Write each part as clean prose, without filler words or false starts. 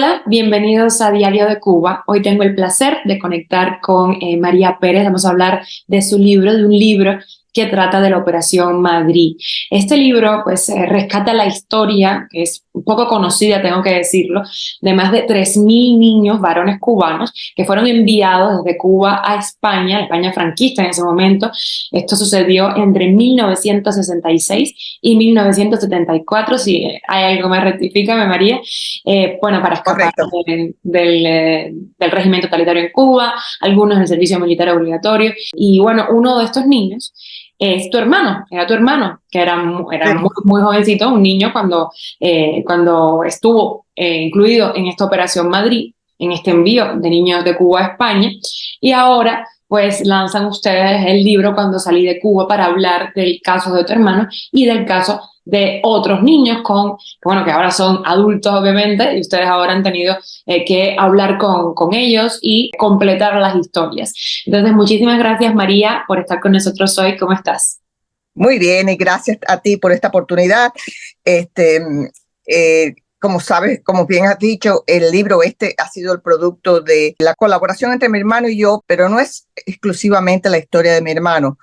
Hola, bienvenidos a Diario de Cuba. Hoy tengo el placer de conectar con María Pérez. Vamos a hablar de su libro, de un libro que trata de la Operación Madrid. Este libro pues rescata la historia, que es un poco conocida, tengo que decirlo, de más de 3.000 niños varones cubanos que fueron enviados desde Cuba a España, la España franquista en ese momento. Esto sucedió entre 1966 y 1974, si hay algo más, rectifícame María. Bueno, para escapar Correcto. del régimen totalitario en Cuba, algunos en el servicio militar obligatorio. Y bueno, uno de estos niños es tu hermano, era tu hermano, que era Sí. muy jovencito, un niño cuando estuvo incluido en esta Operación Madrid, en este envío de niños de Cuba a España, y ahora pues lanzan ustedes el libro Cuando salí de Cuba para hablar del caso de tu hermano y del caso de otros niños bueno, que ahora son adultos obviamente, y ustedes ahora han tenido que hablar con ellos y completar las historias. Entonces, muchísimas gracias María por estar con nosotros hoy. ¿Cómo estás? Muy bien, y gracias a ti por esta oportunidad. Este, como sabes, como bien has dicho, el libro ha sido el producto de la colaboración entre mi hermano y yo, pero no es exclusivamente la historia de mi hermano.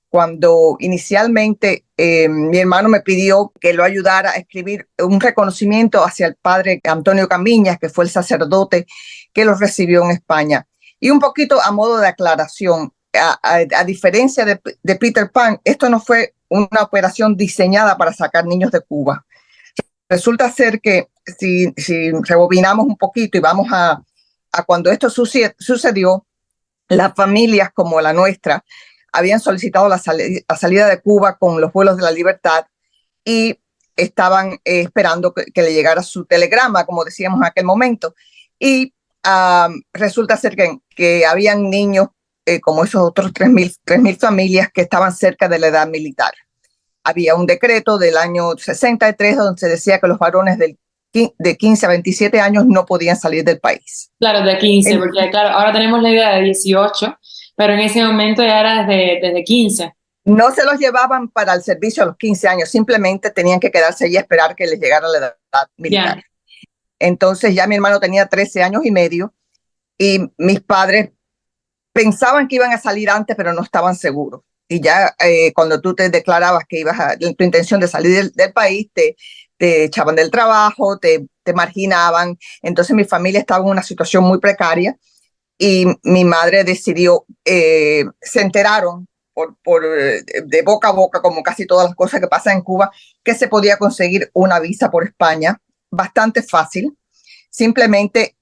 Cuando inicialmente mi hermano me pidió que lo ayudara a escribir un reconocimiento hacia el padre Antonio Camiñas, que fue el sacerdote que lo recibió en España. Y un poquito a modo de aclaración, a diferencia de Peter Pan, esto no fue una operación diseñada para sacar niños de Cuba. Resulta ser que si rebobinamos un poquito y vamos a cuando esto sucedió, las familias como la nuestra habían solicitado la salida de Cuba con los vuelos de la libertad y estaban esperando que le llegara su telegrama, como decíamos en aquel momento. Y resulta ser que habían niños como esos otros 3.000 familias que estaban cerca de la edad militar. Había un decreto del año 63 donde se decía que los varones de 15 a 27 años no podían salir del país. Claro, de 15, porque claro, ahora tenemos la idea de 18, pero en ese momento ya era desde 15. No se los llevaban para el servicio a los 15 años, simplemente tenían que quedarse allí a esperar que les llegara la edad militar. Ya, Entonces ya mi hermano tenía 13 años y medio y mis padres pensaban que iban a salir antes, pero no estaban seguros. Y ya cuando tú te declarabas que ibas tu intención de salir del país, te echaban del trabajo, te marginaban. Entonces mi familia estaba en una situación muy precaria y mi madre decidió, se enteraron de boca a boca, como casi todas las cosas que pasan en Cuba, que se podía conseguir una visa por España, bastante fácil. Simplemente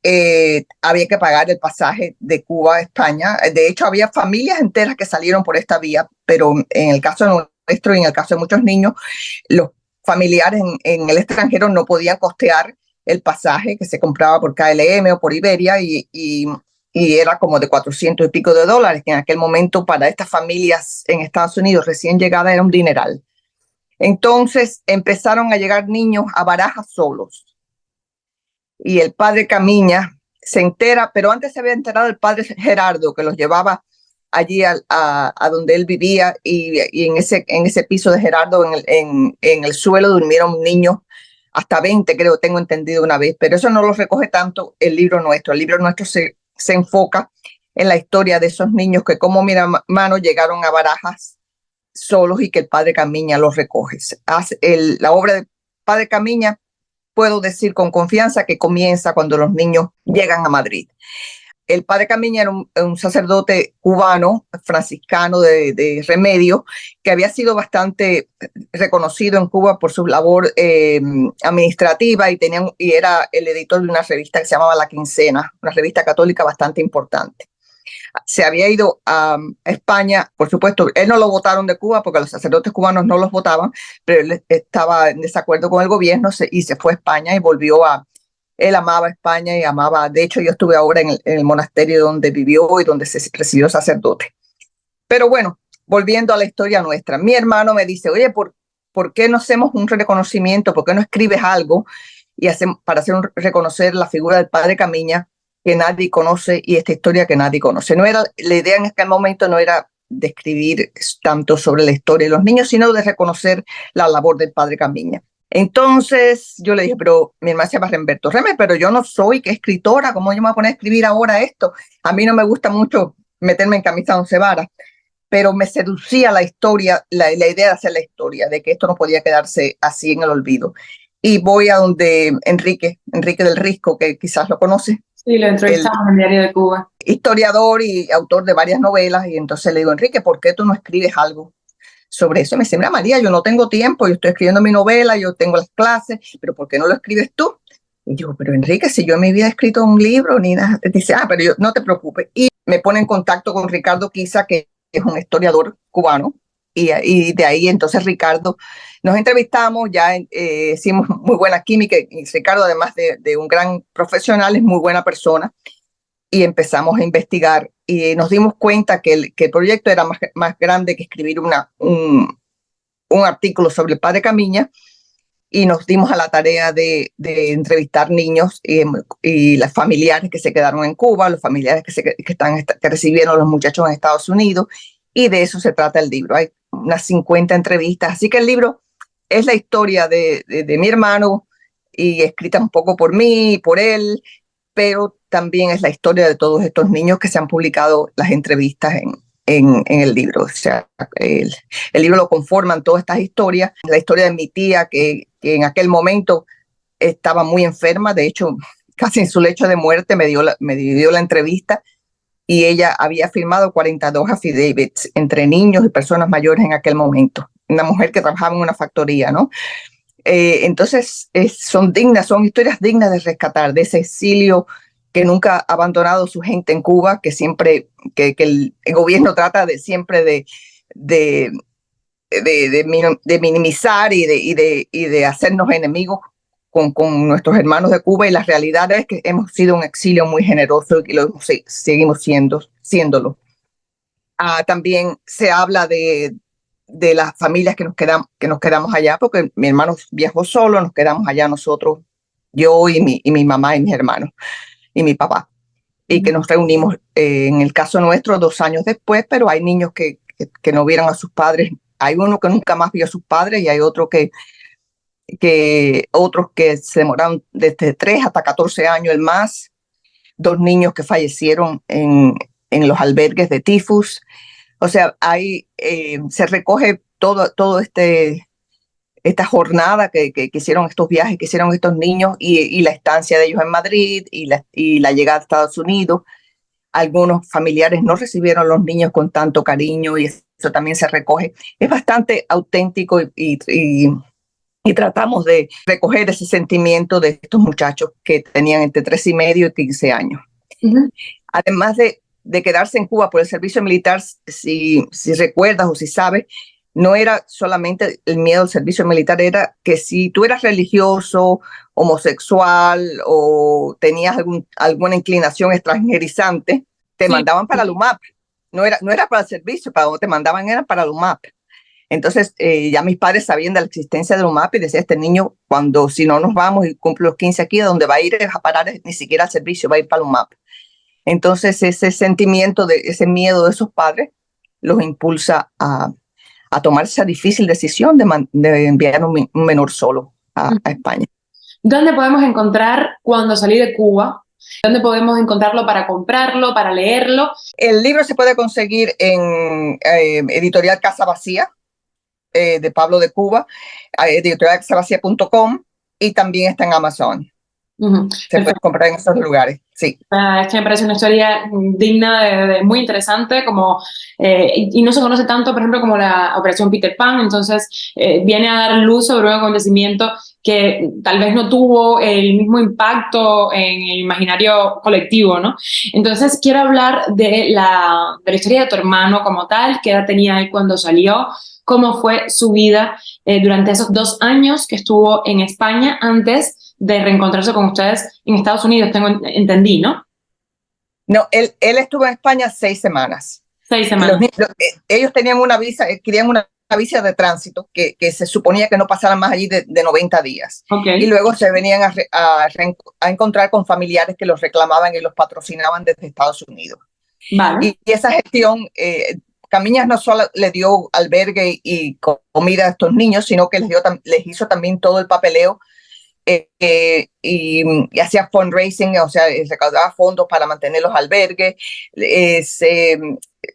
había que pagar el pasaje de Cuba a España. De hecho, había familias enteras que salieron por esta vía, pero en el caso nuestro y en el caso de muchos niños, los familiares en el extranjero no podían costear el pasaje que se compraba por KLM o por Iberia y era como de 400 y pico de dólares, que en aquel momento para estas familias en Estados Unidos recién llegadas era un dineral. Entonces empezaron a llegar niños a Barajas solos y el padre Camiña se entera, pero antes se había enterado el padre Gerardo, que los llevaba allí a donde él vivía y en ese piso de Gerardo, en el suelo, durmieron niños, hasta 20 creo, tengo entendido una vez, pero eso no lo recoge tanto el libro nuestro. El libro nuestro se enfoca en la historia de esos niños que como mi hermano llegaron a Barajas solos y que el padre Camiña los recoge. La obra del padre Camiña puedo decir con confianza que comienza cuando los niños llegan a Madrid. El padre Camiña era un sacerdote cubano, franciscano de Remedio, que había sido bastante reconocido en Cuba por su labor administrativa y era el editor de una revista que se llamaba La Quincena, una revista católica bastante importante. Se había ido a España, por supuesto, él no lo votaron de Cuba porque los sacerdotes cubanos no los votaban, pero él estaba en desacuerdo con el gobierno y se fue a España y él amaba España y amaba, de hecho yo estuve ahora en el monasterio donde vivió y donde se recibió sacerdote. Pero bueno, volviendo a la historia nuestra, mi hermano me dice, oye, ¿por qué no hacemos un reconocimiento? ¿Por qué no escribes algo para reconocer la figura del padre Camiña que nadie conoce y esta historia que nadie conoce? La idea en aquel momento no era de escribir tanto sobre la historia de los niños, sino de reconocer la labor del padre Camiña. Entonces yo le dije, pero mi hermana se llama Remberto Remes, pero yo no soy escritora, ¿cómo yo me voy a poner a escribir ahora esto? A mí no me gusta mucho meterme en camisa once varas, pero me seducía la historia, la idea de hacer la historia, de que esto no podía quedarse así en el olvido. Y voy a donde Enrique del Risco, que quizás lo conoce. Sí, lo entrevistamos en el Diario de Cuba. Historiador y autor de varias novelas, y entonces le digo, Enrique, ¿por qué tú no escribes algo sobre eso? Me dice, mira, María, yo no tengo tiempo, yo estoy escribiendo mi novela, yo tengo las clases, pero ¿por qué no lo escribes tú? Y yo, pero Enrique, si yo en mi vida he escrito un libro, ni nada. Dice, pero yo, no te preocupes. Y me pone en contacto con Ricardo Quiza, que es un historiador cubano, y de ahí entonces Ricardo, nos entrevistamos, ya hicimos muy buena química, y Ricardo, además de un gran profesional, es muy buena persona, y empezamos a investigar, y nos dimos cuenta que el proyecto era más grande que escribir un artículo sobre el padre Camiña, y nos dimos a la tarea de entrevistar niños y las familiares que se quedaron en Cuba, los familiares que recibieron los muchachos en Estados Unidos, y de eso se trata el libro. Hay unas 50 entrevistas, así que el libro es la historia de mi hermano, y escrita un poco por mí y por él, pero también es la historia de todos estos niños que se han publicado las entrevistas en el libro. O sea, el libro lo conforman todas estas historias. La historia de mi tía, que en aquel momento estaba muy enferma, de hecho, casi en su lecho de muerte me dio la entrevista, y ella había firmado 42 affidavits entre niños y personas mayores en aquel momento. Una mujer que trabajaba en una factoría, ¿no? Entonces, son historias dignas de rescatar, de ese exilio que nunca ha abandonado su gente en Cuba, que siempre, que el gobierno trata siempre de minimizar y de hacernos enemigos con nuestros hermanos de Cuba, y la realidad es que hemos sido un exilio muy generoso y seguimos siéndolo. También se habla de las familias que nos quedamos allá, porque mi hermano viajó solo, nos quedamos allá nosotros, yo y mi mamá y mis hermanos y mi papá, y que nos reunimos en el caso nuestro 2 años después, pero hay niños que no vieron a sus padres. Hay uno que nunca más vio a sus padres, y hay otros que se demoraron desde 3 hasta 14 años el más. 2 niños que fallecieron en los albergues de tifus. O sea, se recoge todo esta jornada que hicieron estos viajes, que hicieron estos niños, y la estancia de ellos en Madrid, y la llegada a Estados Unidos. Algunos familiares no recibieron a los niños con tanto cariño, y eso también se recoge. Es bastante auténtico, y tratamos de recoger ese sentimiento de estos muchachos que tenían entre 3 y medio y 15 años. Además de quedarse en Cuba por el servicio militar, si recuerdas o si sabes, no era solamente el miedo al servicio militar, era que si tú eras religioso, homosexual, o tenías alguna inclinación extranjerizante, te mandaban para la UMAP. No era para el servicio, para donde te mandaban era para la UMAP. Entonces, ya mis padres sabían de la existencia de la UMAP, y decía, este niño, si no nos vamos y cumple los 15 aquí, donde va a ir es a parar ni siquiera al servicio, va a ir para la UMAP. Entonces, ese sentimiento, ese miedo de esos padres los impulsa a tomar esa difícil decisión de enviar un menor solo a España. ¿Dónde podemos encontrar Cuando salí de Cuba? ¿Dónde podemos encontrarlo para comprarlo, para leerlo? El libro se puede conseguir en Editorial Casa Vacía, de Pablo de Cuba, editorialcasavacía.com, y también está en Amazon. Se puede comprar en esos lugares, sí. Es que me parece una historia digna, muy interesante, y no se conoce tanto, por ejemplo, como la Operación Peter Pan. Entonces viene a dar luz sobre un acontecimiento que tal vez no tuvo el mismo impacto en el imaginario colectivo, ¿no? Entonces quiero hablar de la historia de tu hermano como tal. ¿Qué edad tenía él cuando salió? ¿Cómo fue su vida durante esos 2 años que estuvo en España antes de reencontrarse con ustedes en Estados Unidos? Entendí, ¿no? No, él estuvo en España 6 semanas. 6 semanas. Ellos tenían querían una visa de tránsito que se suponía que no pasaran más allí de 90 días. Okay. Y luego se venían a encontrar con familiares que los reclamaban y los patrocinaban desde Estados Unidos. Vale. Y esa gestión Camiñas no solo le dio albergue y comida a estos niños, sino que les hizo también todo el papeleo y hacía fundraising, o sea, recaudaba fondos para mantener los albergues, se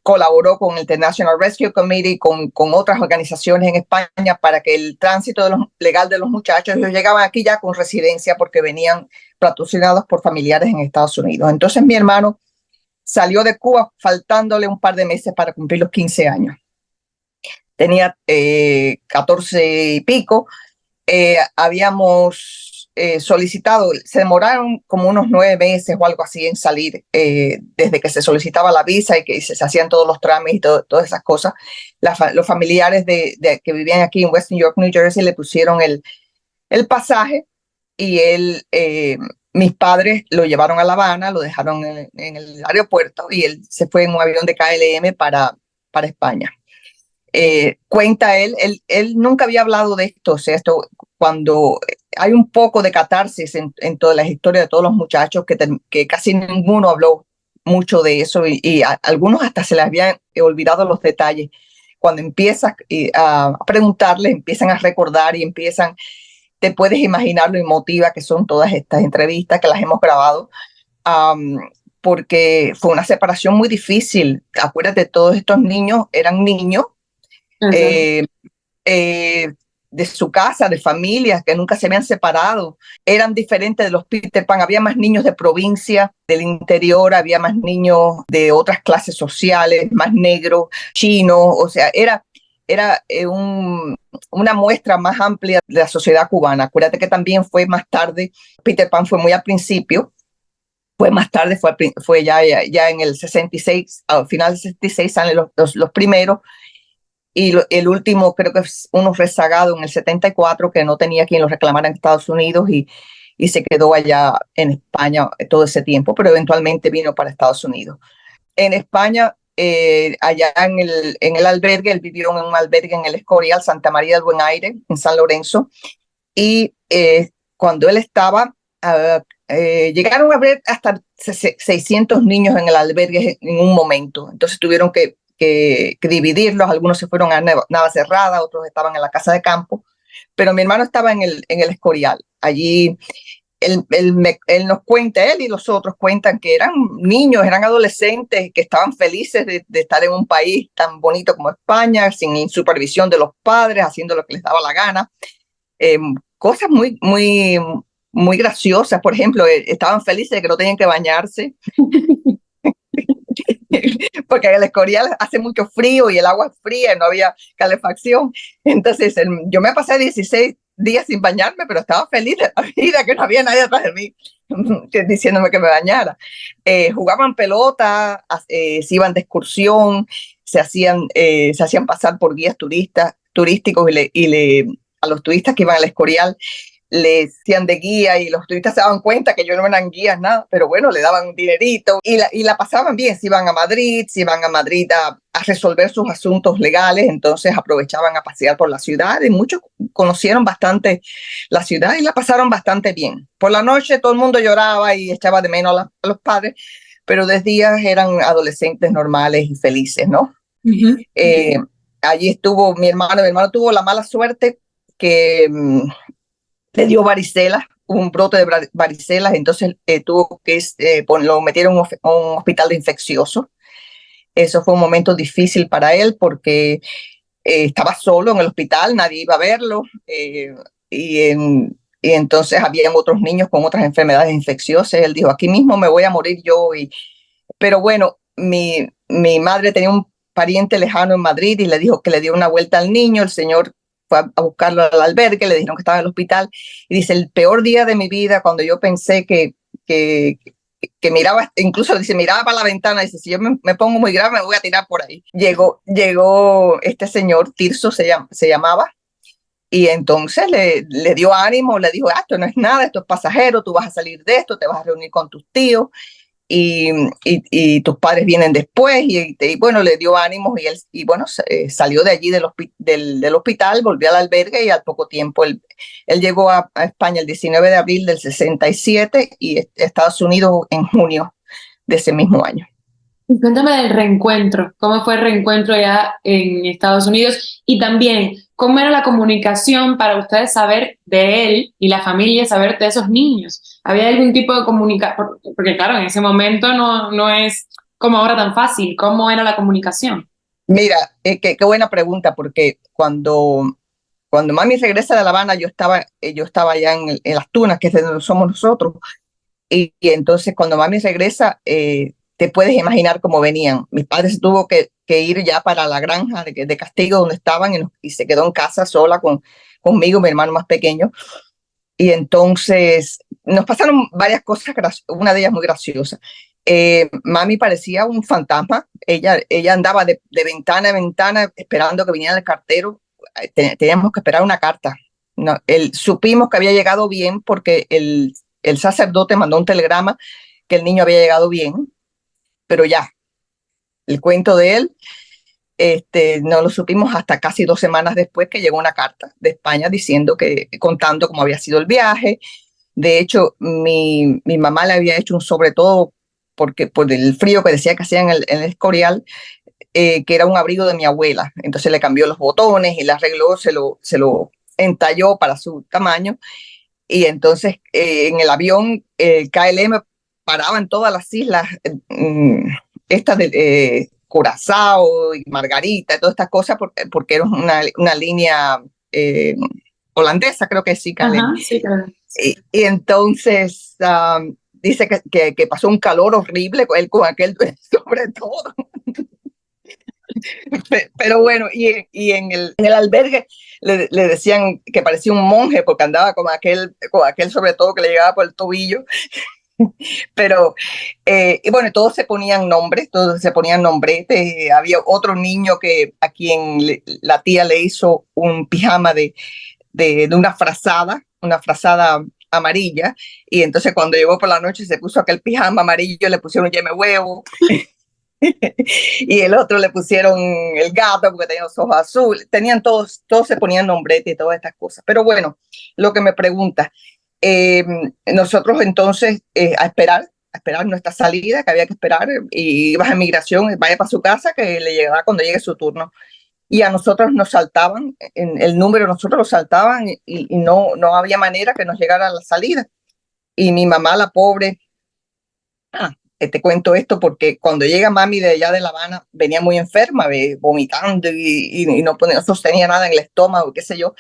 colaboró con el International Rescue Committee, con otras organizaciones en España para que el tránsito legal de los muchachos, ellos llegaban aquí ya con residencia porque venían patrocinados por familiares en Estados Unidos. Entonces mi hermano salió de Cuba faltándole un par de meses para cumplir los 15 años. Tenía 14 y pico. Habíamos solicitado, se demoraron como unos 9 meses o algo así en salir, desde que se solicitaba la visa y que se hacían todos los trámites y todas esas cosas. Los familiares que vivían aquí en West New York, New Jersey, le pusieron el pasaje y mis padres lo llevaron a La Habana, lo dejaron en el aeropuerto y él se fue en un avión de KLM para España. Cuenta él nunca había hablado de esto, o sea, cuando hay un poco de catarsis en todas las historias de todos los muchachos, que casi ninguno habló mucho de eso y a algunos hasta se les habían olvidado los detalles. Cuando empiezas a preguntarles, empiezan a recordar y te puedes imaginar lo emotiva que son todas estas entrevistas que las hemos grabado, porque fue una separación muy difícil. Acuérdate, todos estos niños eran niños de su casa, de familias que nunca se habían separado. Eran diferentes de los Peter Pan. Había más niños de provincia, del interior, había más niños de otras clases sociales, más negros, chinos. O sea, era una muestra más amplia de la sociedad cubana. Acuérdate que también fue más tarde. Peter Pan fue muy al principio. Fue más tarde, fue ya en el 66, al final del 66 salen los primeros. Y el último creo que es uno rezagado en el 74 que no tenía quien lo reclamara en Estados Unidos y se quedó allá en España todo ese tiempo, pero eventualmente vino para Estados Unidos. En España, allá en el albergue, él vivió en un albergue en el Escorial, Santa María del Buen Aire, en San Lorenzo, y cuando él estaba, llegaron a haber hasta 600 niños en el albergue en un momento, entonces tuvieron que dividirlos, algunos se fueron a Navacerrada, otros estaban en la casa de campo, pero mi hermano estaba en el Escorial. Allí él nos cuenta, él y los otros cuentan que eran niños, eran adolescentes que estaban felices de estar en un país tan bonito como España, sin supervisión de los padres, haciendo lo que les daba la gana. Cosas muy, muy, muy graciosas, por ejemplo, estaban felices de que no tenían que bañarse. Porque en el Escorial hace mucho frío y el agua es fría y no había calefacción. Entonces yo me pasé 16 días sin bañarme, pero estaba feliz de la vida, que no había nadie atrás de mí diciéndome que me bañara. Jugaban pelota, se iban de excursión, se hacían pasar por guías turísticos a los turistas que iban al Escorial le hacían de guía y los turistas se daban cuenta que yo no eran guías, nada, pero bueno, le daban un dinerito y la pasaban bien. Se iban a Madrid a resolver sus asuntos legales, entonces aprovechaban a pasear por la ciudad y muchos conocieron bastante la ciudad y la pasaron bastante bien. Por la noche todo el mundo lloraba y echaba de menos a los padres, pero de días eran adolescentes normales y felices, ¿no? Allí estuvo mi hermano tuvo la mala suerte que le dio varicela, un brote de varicela, entonces tuvo que lo metieron en un hospital de infecciosos. Eso fue un momento difícil para él porque estaba solo en el hospital, nadie iba a verlo y entonces habían otros niños con otras enfermedades infecciosas. Él dijo, aquí mismo me voy a morir yo. Pero bueno, mi madre tenía un pariente lejano en Madrid y le dijo que le dio una vuelta al niño. El señor fue a buscarlo al albergue, le dijeron que estaba en el hospital y dice, el peor día de mi vida cuando yo pensé que miraba, incluso dice, miraba para la ventana, dice, si yo me pongo muy grave me voy a tirar por ahí. Llegó este señor, Tirso se llamaba, y entonces le dio ánimo, le dijo, esto no es nada, esto es pasajero, tú vas a salir de esto, te vas a reunir con tus tíos y tus padres vienen después y bueno, le dio ánimos y bueno, salió de allí del hospital, volvió al albergue y al poco tiempo él llegó a España el 19 de abril del 67 y Estados Unidos en junio de ese mismo año. Y cuéntame del reencuentro, cómo fue el reencuentro ya en Estados Unidos y también cómo era la comunicación para ustedes saber de él y la familia saber de esos niños. ¿Había algún tipo de comunicación? Porque claro, en ese momento no es como ahora tan fácil. ¿Cómo era la comunicación? Mira, qué buena pregunta, porque cuando mami regresa de La Habana, yo estaba allá en Las Tunas, que es de donde somos nosotros. Y entonces cuando mami regresa, te puedes imaginar cómo venían. Mis padres se tuvo que ir ya para la granja de Castigo donde estaban y se quedó en casa sola conmigo, mi hermano más pequeño. Y entonces nos pasaron varias cosas, una de ellas muy graciosa. Mami parecía un fantasma. Ella andaba de ventana a ventana esperando que viniera el cartero. Teníamos que esperar una carta. No, supimos que había llegado bien porque el sacerdote mandó un telegrama que el niño había llegado bien, pero ya, el cuento de él no lo supimos hasta casi 2 semanas después que llegó una carta de España contando cómo había sido el viaje. De hecho, mi mamá le había hecho un sobre todo porque por el frío que decía que hacía en el Escorial, que era un abrigo de mi abuela. Entonces le cambió los botones y le arregló, se lo entalló para su tamaño. Y entonces en el avión, el KLM paraba en todas las islas, estas de Curazao y Margarita, todas estas cosas, porque era una línea holandesa, creo que sí, KLM. Ajá, sí, claro. Y entonces dice que pasó un calor horrible él con aquel sobre todo. Pero bueno, y en el albergue le decían que parecía un monje porque andaba con aquel sobre todo que le llegaba por el tobillo. Pero, y bueno, todos se ponían nombres. Había otro niño a quien la tía le hizo un pijama de una frazada amarilla, y entonces cuando llegó por la noche se puso aquel pijama amarillo, le pusieron yeme huevo. Y el otro le pusieron el gato porque tenía los ojos azules. Todos se ponían nombrete y todas estas cosas. Pero bueno, lo que me pregunta, eh, nosotros entonces a esperar nuestra salida, que había que esperar, y ibas a migración, vaya para su casa, que le llegará cuando llegue su turno. Y a nosotros nos saltaban, en el número nosotros lo saltaban, y no había manera que nos llegara a la salida. Y mi mamá, la pobre, te cuento esto porque cuando llega mami de allá de La Habana, venía muy enferma, vomitando y no sostenía nada en el estómago, qué sé yo.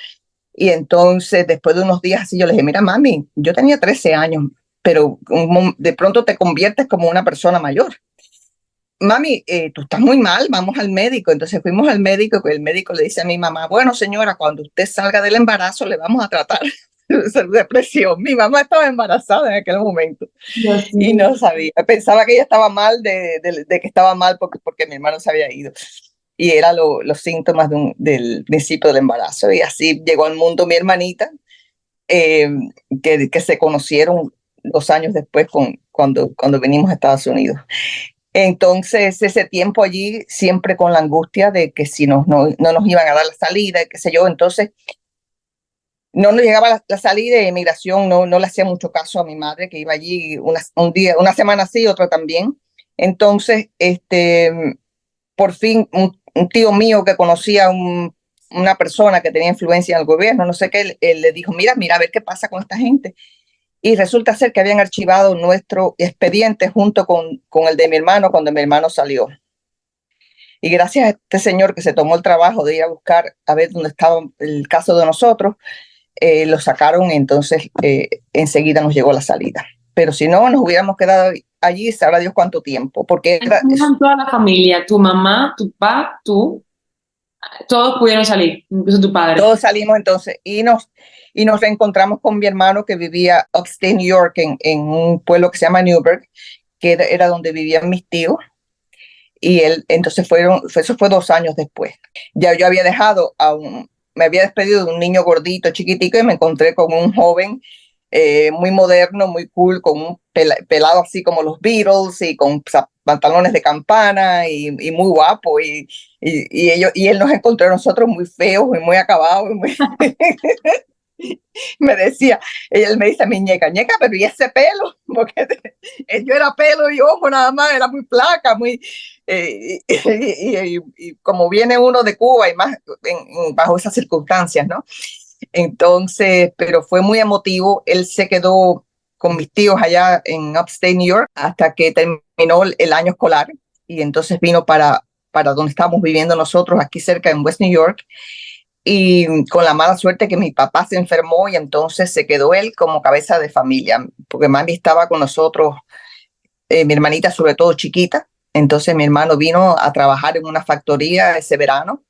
Y entonces, después de unos días así, yo le dije, mira, mami, yo tenía 13 años, pero de pronto te conviertes como una persona mayor. Mami, tú estás muy mal, vamos al médico. Entonces fuimos al médico y el médico le dice a mi mamá, bueno, señora, cuando usted salga del embarazo le vamos a tratar su depresión. Mi mamá estaba embarazada en aquel momento Dios y mío. no sabía. Pensaba que ella estaba mal, de que estaba mal porque mi hermano se había ido. Y eran los síntomas del principio del embarazo. Y así llegó al mundo mi hermanita, eh, que se conocieron 2 años después cuando venimos a Estados Unidos. Entonces, ese tiempo allí, siempre con la angustia de que si no nos iban a dar la salida, qué sé yo. Entonces, no nos llegaba la salida de inmigración, no le hacía mucho caso a mi madre, que iba allí un día, una semana sí, otra también. Entonces, por fin, un tío mío que conocía una persona que tenía influencia en el gobierno, no sé qué, él le dijo, mira, a ver qué pasa con esta gente. Y resulta ser que habían archivado nuestro expediente junto con el de mi hermano cuando mi hermano salió. Y gracias a este señor que se tomó el trabajo de ir a buscar a ver dónde estaba el caso de nosotros, lo sacaron, y entonces enseguida nos llegó la salida. Pero si no, nos hubiéramos quedado allí, sabrá Dios cuánto tiempo, porque Estaban toda la familia, tu mamá, tu papá, tú, todos pudieron salir, incluso tu padre. todos salimos entonces y nos reencontramos con mi hermano que vivía upstate New York, en un pueblo que se llama Newburgh, que era donde vivían mis tíos. Y él, entonces eso fue 2 años después. Ya yo me había despedido de un niño gordito, chiquitico, y me encontré con un joven muy moderno, muy cool, con un pelado así como los Beatles y con pantalones de campana y muy guapo. Y él nos encontró a nosotros muy feos y muy acabados. Me decía, él me dice, mi ñeca, ñeca, pero ¿y ese pelo? Porque yo era pelo y ojo nada más, era muy flaca, muy, y como viene uno de Cuba y más bajo esas circunstancias, ¿no? Entonces, pero fue muy emotivo. Él se quedó con mis tíos allá en Upstate New York hasta que terminó el año escolar y entonces vino para donde estábamos viviendo nosotros, aquí cerca en West New York, y con la mala suerte que mi papá se enfermó y entonces se quedó él como cabeza de familia, porque mami estaba con nosotros, mi hermanita sobre todo chiquita, entonces mi hermano vino a trabajar en una factoría ese verano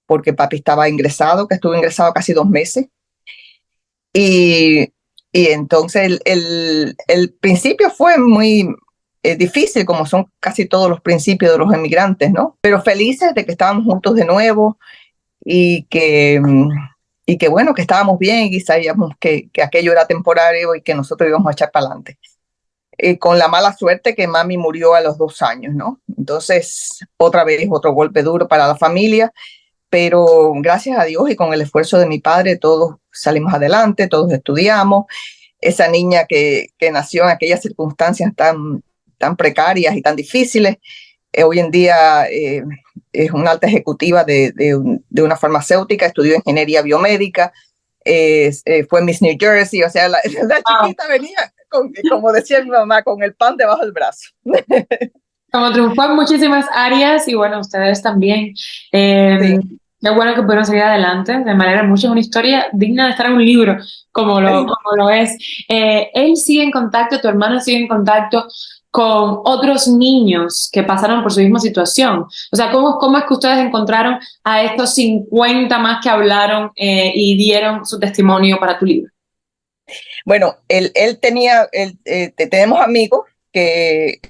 porque papi estaba ingresado, que estuvo ingresado casi 2 meses. Y, y entonces el principio fue muy difícil, como son casi todos los principios de los emigrantes, ¿no? Pero felices de que estábamos juntos de nuevo y que bueno, que estábamos bien y sabíamos que aquello era temporario y que nosotros íbamos a echar para adelante. Con la mala suerte que mami murió a los 2 años, ¿no? Entonces, otra vez, otro golpe duro para la familia, pero gracias a Dios y con el esfuerzo de mi padre, todos salimos adelante, todos estudiamos. Esa niña que nació en aquellas circunstancias tan precarias y tan difíciles, hoy en día es una alta ejecutiva de una farmacéutica, estudió ingeniería biomédica, fue Miss New Jersey, o sea, la chiquita venía, como decía mi mamá, con el pan debajo del brazo. Como triunfó en muchísimas áreas y bueno, ustedes también. Sí. Qué bueno que pudieron salir adelante, de manera mucho, es una historia digna de estar en un libro, como lo es. Él sigue en contacto, tu hermano sigue en contacto con otros niños que pasaron por su misma situación. O sea, ¿cómo es que ustedes encontraron a estos 50 más que hablaron y dieron su testimonio para tu libro? Bueno, tenemos amigos que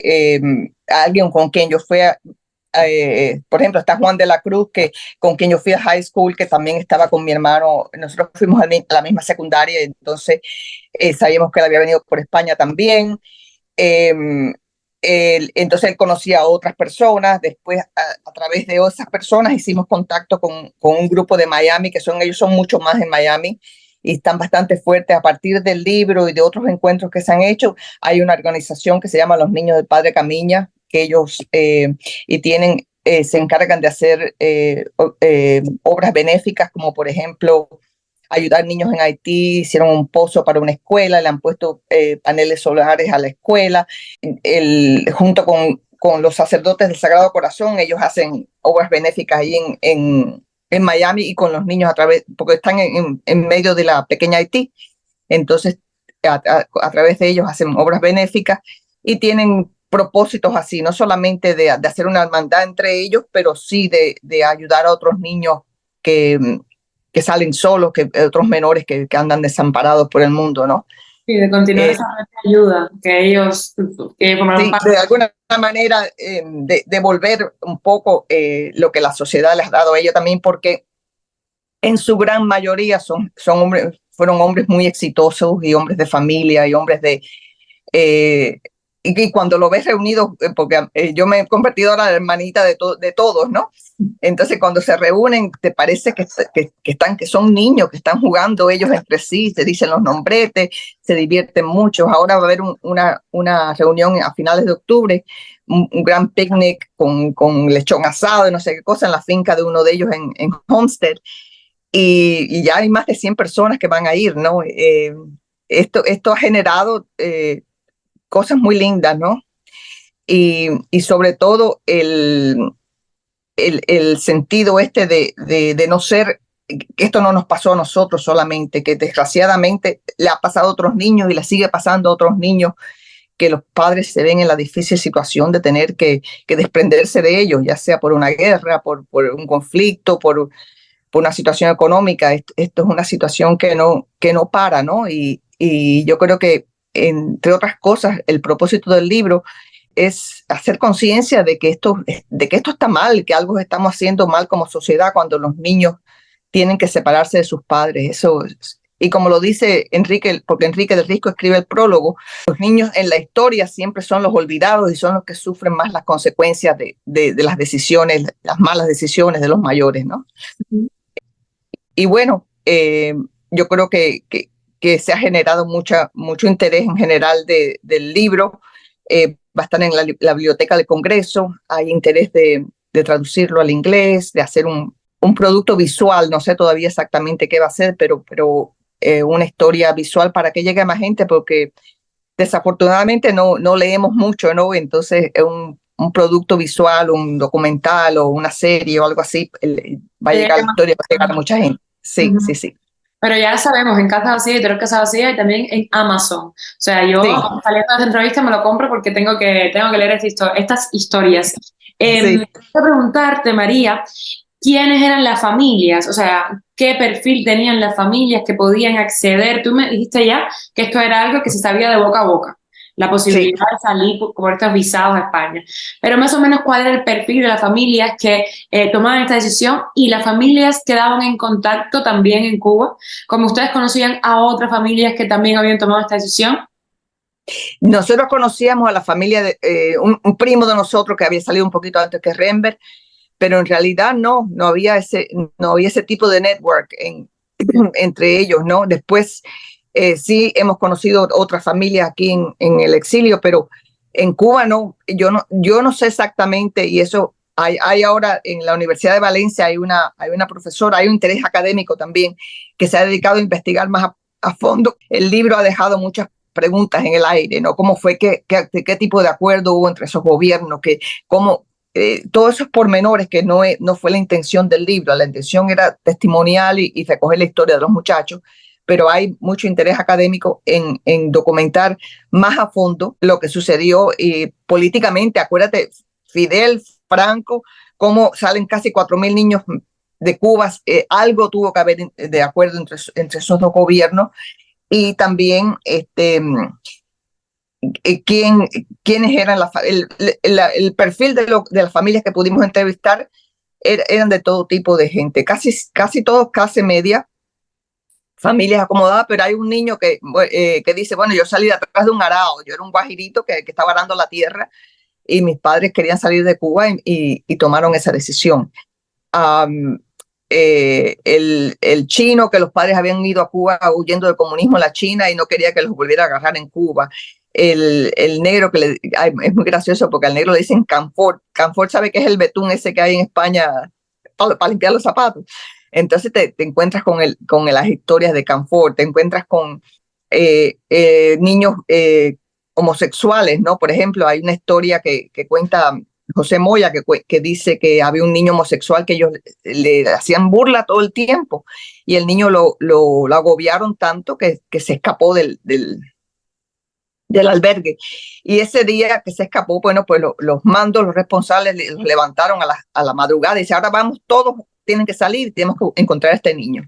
alguien con quien yo fui por ejemplo, está Juan de la Cruz, con quien yo fui a high school, que también estaba con mi hermano. Nosotros fuimos a la misma secundaria, entonces sabíamos que él había venido por España también. Eh, entonces él conocía a otras personas. Después, a través de esas personas, hicimos contacto con un grupo de Miami, ellos son mucho más en Miami y están bastante fuertes. A partir del libro y de otros encuentros que se han hecho, hay una organización que se llama Los Niños del Padre Camiña, que ellos se encargan de hacer obras benéficas, como por ejemplo ayudar niños en Haití. Hicieron un pozo para una escuela, le han puesto paneles solares a la escuela. Junto con los sacerdotes del Sagrado Corazón, ellos hacen obras benéficas ahí en Miami y con los niños porque están en medio de la pequeña Haití. Entonces, a través de ellos hacen obras benéficas y tienen propósitos así, no solamente de hacer una hermandad entre ellos, pero sí de ayudar a otros niños que salen solos, otros menores que andan desamparados por el mundo, ¿no? Sí, de continuar esa red de ayuda que ellos formaron parte. De alguna manera devolver un poco lo que la sociedad les ha dado a ellos también, porque en su gran mayoría fueron hombres muy exitosos y hombres de familia y hombres eh, y cuando lo ves reunidos, porque yo me he convertido ahora en la hermanita de todos, ¿no? Entonces cuando se reúnen te parece que son niños, que están jugando ellos entre sí, se dicen los nombretes, se divierten mucho. Ahora va a haber una reunión a finales de octubre, un gran picnic con lechón asado y no sé qué cosa en la finca de uno de ellos en Homestead, y ya hay más de 100 personas que van a ir, ¿no? Esto ha generado cosas muy lindas, ¿no? Y sobre todo el sentido de no ser, que esto no nos pasó a nosotros solamente, que desgraciadamente le ha pasado a otros niños y le sigue pasando a otros niños, que los padres se ven en la difícil situación de tener que desprenderse de ellos, ya sea por una guerra, por un conflicto, por una situación económica. Esto es una situación que no para, ¿no? Y yo creo que, entre otras cosas, el propósito del libro es hacer conciencia de que esto está mal, que algo estamos haciendo mal como sociedad cuando los niños tienen que separarse de sus padres. Y como lo dice Enrique, porque Enrique del Risco escribe el prólogo, los niños en la historia siempre son los olvidados y son los que sufren más las consecuencias de las decisiones, las malas decisiones de los mayores, ¿no? Y bueno, yo creo que se ha generado mucho interés en general del libro. Va a estar en la biblioteca del Congreso. Hay interés de traducirlo al inglés, de hacer un producto visual. No sé todavía exactamente qué va a ser, pero una historia visual para que llegue a más gente, porque desafortunadamente no leemos mucho, ¿no? Entonces un producto visual, un documental o una serie o algo así, va a llegar la historia, va a llegar a mucha gente. Sí, Ujú. sí, sí. Pero ya sabemos, en Casa Vacía, Editorial Casa Vacía y también en Amazon. O sea, yo Sí, saliendo de esta entrevista me lo compro porque tengo que leer estas historias. sí. Quiero preguntarte, María, ¿quiénes eran las familias? O sea, ¿qué perfil tenían las familias que podían acceder? Tú me dijiste ya que esto era algo que se sabía de boca a boca, la Sí, posibilidad de salir por estos visados a España. Pero más o menos, ¿cuál era el perfil de las familias que tomaban esta decisión y las familias quedaban en contacto también en Cuba? Como ustedes conocían a otras familias que también habían tomado esta decisión. nosotros conocíamos a la familia de un primo de nosotros que había salido un poquito antes que Renberg, pero en realidad no había ese tipo de network entre ellos, ¿no? Después sí hemos conocido otras familias aquí en el exilio, pero en Cuba yo no sé exactamente, y eso hay ahora en la Universidad de Valencia hay una profesora, hay un interés académico también que se ha dedicado a investigar más a fondo. El libro ha dejado muchas preguntas en el aire, ¿no? ¿Cómo fue, qué tipo de acuerdo hubo entre esos gobiernos? Cómo, todos esos pormenores que no fue la intención del libro, la intención era testimonial y recoger la historia de los muchachos, pero hay mucho interés académico en documentar más a fondo lo que sucedió políticamente. Acuérdate, Fidel, Franco, cómo salen casi 4.000 niños de Cuba, algo tuvo que haber de acuerdo entre esos dos gobiernos, y también quiénes eran el perfil de las familias que pudimos entrevistar. Eran de todo tipo de gente, casi todos clase media, familias acomodadas, pero hay un niño que dice, bueno, yo salí de atrás de un arao, yo era un guajirito que estaba arando la tierra y mis padres querían salir de Cuba y tomaron esa decisión. Um, el chino, que los padres habían ido a Cuba huyendo del comunismo en la China y no quería que los volviera a agarrar en Cuba. El negro, es muy gracioso porque al negro le dicen canfor. Canfor, ¿sabe qué es el betún ese que hay en España para limpiar los zapatos? Entonces te encuentras con las historias de Canfor, te encuentras con niños homosexuales, ¿no? Por ejemplo, hay una historia que cuenta José Moya, que dice que había un niño homosexual que ellos le hacían burla todo el tiempo y el niño lo agobiaron tanto que se escapó del albergue. Y ese día que se escapó, bueno, pues los mandos, los responsables los levantaron a la madrugada y dice, ahora vamos, todos tienen que salir, tenemos que encontrar a este niño.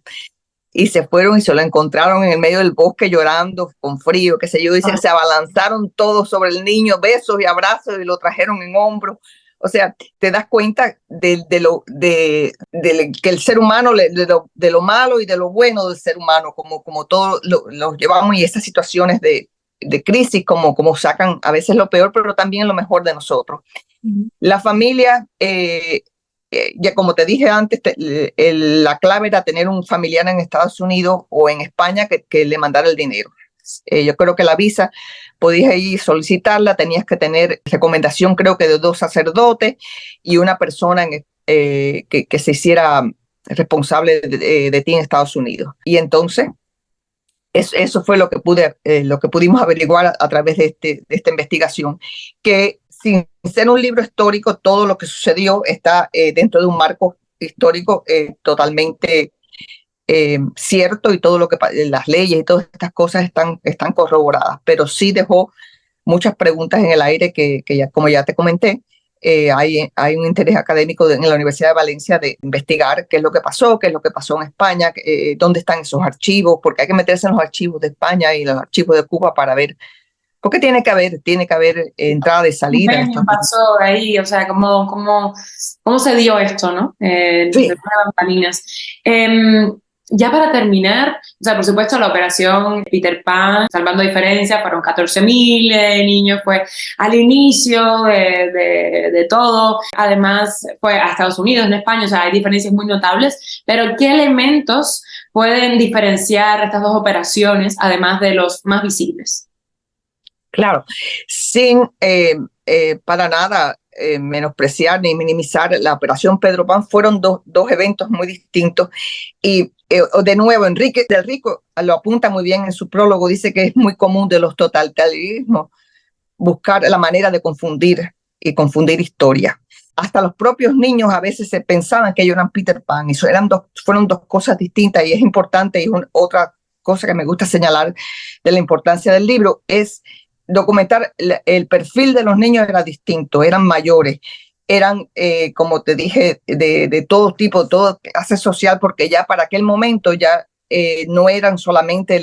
Y se fueron y se lo encontraron en el medio del bosque llorando con frío, qué sé yo. Dicen, se abalanzaron todos sobre el niño, besos y abrazos, y lo trajeron en hombros. O sea, te das cuenta que el ser humano, de lo malo y de lo bueno del ser humano, como todos lo llevamos, y esas situaciones de crisis, como sacan a veces lo peor, pero también lo mejor de nosotros. La familia, ya como te dije antes, la clave era tener un familiar en Estados Unidos o en España que le mandara el dinero. Yo creo que la visa podías ir solicitarla, tenías que tener recomendación, creo que de 2 sacerdotes y una persona que se hiciera responsable de ti en Estados Unidos. Y entonces eso fue lo que pudimos averiguar a través de esta investigación, que sin ser un libro histórico, todo lo que sucedió está dentro de un marco histórico totalmente cierto, y todo lo que las leyes y todas estas cosas están corroboradas, pero sí dejó muchas preguntas en el aire que ya, como ya te comenté, hay un interés académico en la Universidad de Valencia de investigar qué es lo que pasó en España, dónde están esos archivos, porque hay que meterse en los archivos de España y los archivos de Cuba para ver, porque tiene que haber entrada y salida en estos. ¿Qué pasó ahí? O sea, ¿cómo se dio esto, no? Sí. De bambalinas. Ya para terminar, o sea, por supuesto, la operación Peter Pan, salvando diferencias, fueron 14.000 niños, fue al inicio de todo. Además, fue a Estados Unidos, en España, o sea, hay diferencias muy notables. Pero, ¿qué elementos pueden diferenciar estas dos operaciones, además de los más visibles? Claro, sin para nada menospreciar ni minimizar la operación Pedro Pan, fueron dos eventos muy distintos. Y de nuevo, Enrique del Rico lo apunta muy bien en su prólogo, dice que es muy común de los totalitarismos buscar la manera de confundir y confundir historia. Hasta los propios niños a veces se pensaban que ellos eran Peter Pan, y fueron dos cosas distintas, y es importante, y otra cosa que me gusta señalar de la importancia del libro es documentar el perfil de los niños era distinto, eran mayores, eran, como te dije, de todo tipo, toda clase social, porque ya para aquel momento ya no eran solamente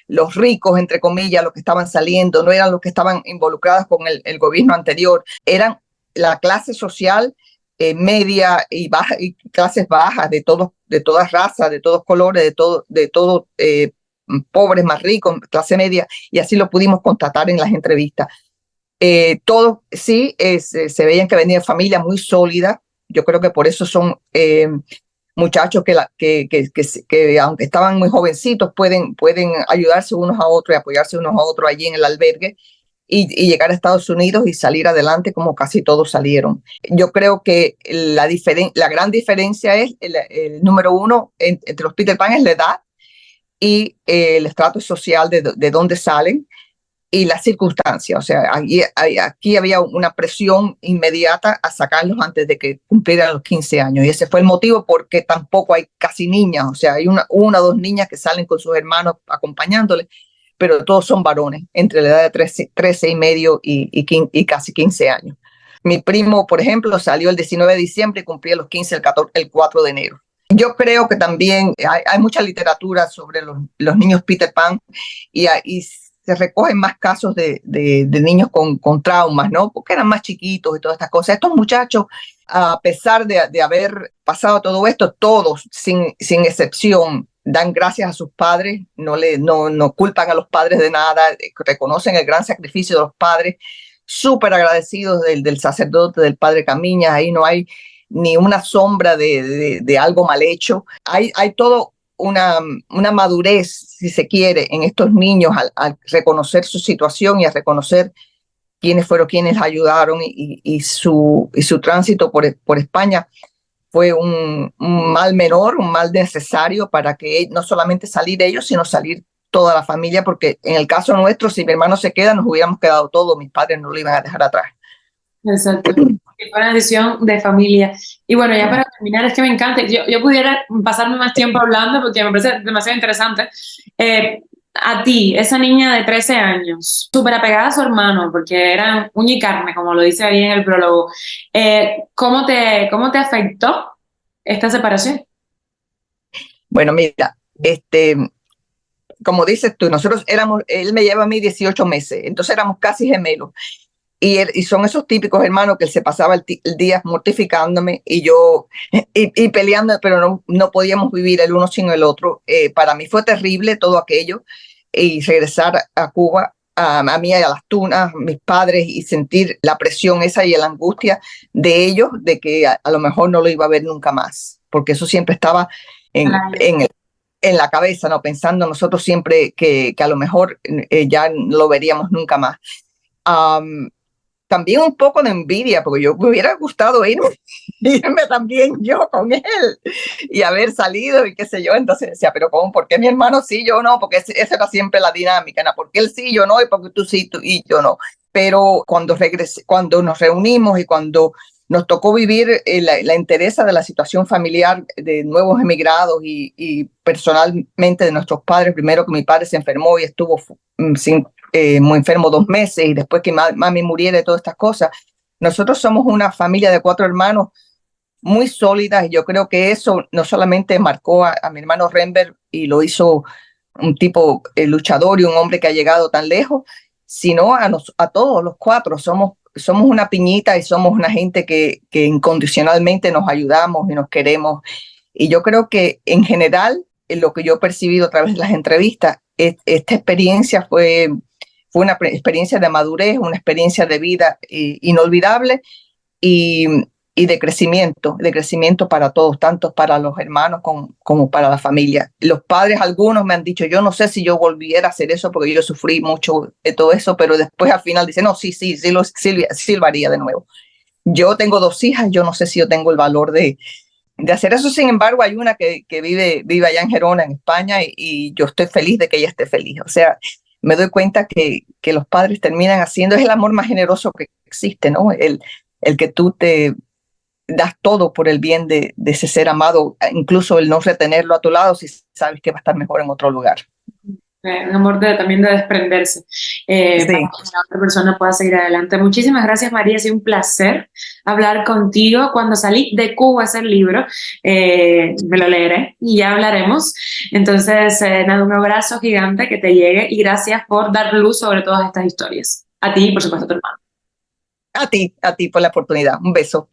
los ricos, entre comillas, los que estaban saliendo, no eran los que estaban involucrados con el gobierno anterior, eran la clase social media y baja, y clases bajas, de todas razas, de todos colores, de todo pobres más ricos, clase media, y así lo pudimos constatar en las entrevistas. Todos sí se veían que venían de familias muy sólidas. Yo creo que por eso son muchachos que aunque estaban muy jovencitos pueden ayudarse unos a otros y apoyarse unos a otros allí en el albergue y llegar a Estados Unidos y salir adelante como casi todos salieron. Yo creo que la gran diferencia es el número uno entre los Peter Pan es la edad y el estrato social de dónde salen y las circunstancias. O sea, aquí había una presión inmediata a sacarlos antes de que cumplieran los 15 años. Y ese fue el motivo porque tampoco hay casi niñas. O sea, hay una o dos niñas que salen con sus hermanos acompañándoles, pero todos son varones entre la edad de 13 y medio y casi 15 años. Mi primo, por ejemplo, salió el 19 de diciembre y cumplía los 15 el 4 de enero. Yo creo que también hay mucha literatura sobre los niños Peter Pan y se recogen más casos de niños con traumas, ¿no? Porque eran más chiquitos y todas estas cosas. Estos muchachos, a pesar de haber pasado todo esto, todos, sin excepción, dan gracias a sus padres, no culpan a los padres de nada, reconocen el gran sacrificio de los padres, súper agradecidos del sacerdote, del padre Camiñas. Ahí no hay ni una sombra de algo mal hecho. Hay todo una madurez, si se quiere, en estos niños al reconocer su situación y a reconocer quiénes fueron quienes ayudaron y su tránsito por España fue un mal menor, un mal necesario para que no solamente salir ellos, sino salir toda la familia, porque en el caso nuestro, si mi hermano se queda, nos hubiéramos quedado todos, mis padres no lo iban a dejar atrás. Exacto. Fue una decisión de familia. Y bueno, ya para terminar, es que me encanta. Yo pudiera pasarme más tiempo hablando porque me parece demasiado interesante. A ti, esa niña de 13 años, súper apegada a su hermano, porque eran uña y carne, como lo dice ahí en el prólogo. ¿Cómo te afectó esta separación? Bueno, mira, como dices tú, él me lleva a mí 18 meses, entonces éramos casi gemelos. Y son esos típicos hermanos que él se pasaba el día mortificándome y peleando, pero no podíamos vivir el uno sin el otro. Para mí fue terrible todo aquello y regresar a Cuba, a mí, a las tunas, mis padres, y sentir la presión esa y la angustia de ellos, de que a lo mejor no lo iba a ver nunca más, porque eso siempre estaba en la cabeza, ¿no? Pensando nosotros siempre que a lo mejor ya no lo veríamos nunca más. También un poco de envidia, porque yo me hubiera gustado irme también yo con él y haber salido y qué sé yo. Entonces decía, pero ¿cómo? ¿Por qué mi hermano sí, yo no? Porque esa era siempre la dinámica, ¿no? ¿Por qué él sí, yo no? Y porque tú sí, tú y yo no. Pero cuando nos reunimos y cuando nos tocó vivir la entereza de la situación familiar de nuevos emigrados y personalmente de nuestros padres, primero que mi padre se enfermó y estuvo muy enfermo 2 meses, y después que mami muriera y todas estas cosas. Nosotros somos una familia de 4 hermanos muy sólidas, y yo creo que eso no solamente marcó a mi hermano Renber y lo hizo un tipo luchador y un hombre que ha llegado tan lejos, sino a todos los 4. Somos una piñita y somos una gente que incondicionalmente nos ayudamos y nos queremos. Y yo creo que en general lo que yo he percibido a través de las entrevistas, esta experiencia fue una experiencia de madurez, una experiencia de vida inolvidable y, y de crecimiento para todos, tanto para los hermanos como para la familia. Los padres, algunos me han dicho, yo no sé si yo volviera a hacer eso porque yo sufrí mucho de todo eso, pero después al final dicen, no, sí lo haría de nuevo. Yo tengo 2 hijas, yo no sé si yo tengo el valor de hacer eso. Sin embargo, hay una que vive allá en Gerona, en España, y yo estoy feliz de que ella esté feliz. O sea, me doy cuenta que los padres terminan haciendo, es el amor más generoso que existe, ¿no? El que tú te das todo por el bien de ese ser amado, incluso el no retenerlo a tu lado si sabes que va a estar mejor en otro lugar. Un amor también de desprenderse para Sí, que la otra persona pueda seguir adelante. Muchísimas gracias, María. Ha sido un placer hablar contigo. Cuando salí de Cuba a hacer el libro, me lo leeré y ya hablaremos. Entonces, nada, un abrazo gigante que te llegue y gracias por dar luz sobre todas estas historias. A ti y, por supuesto, a tu hermano. a ti por la oportunidad. Un beso.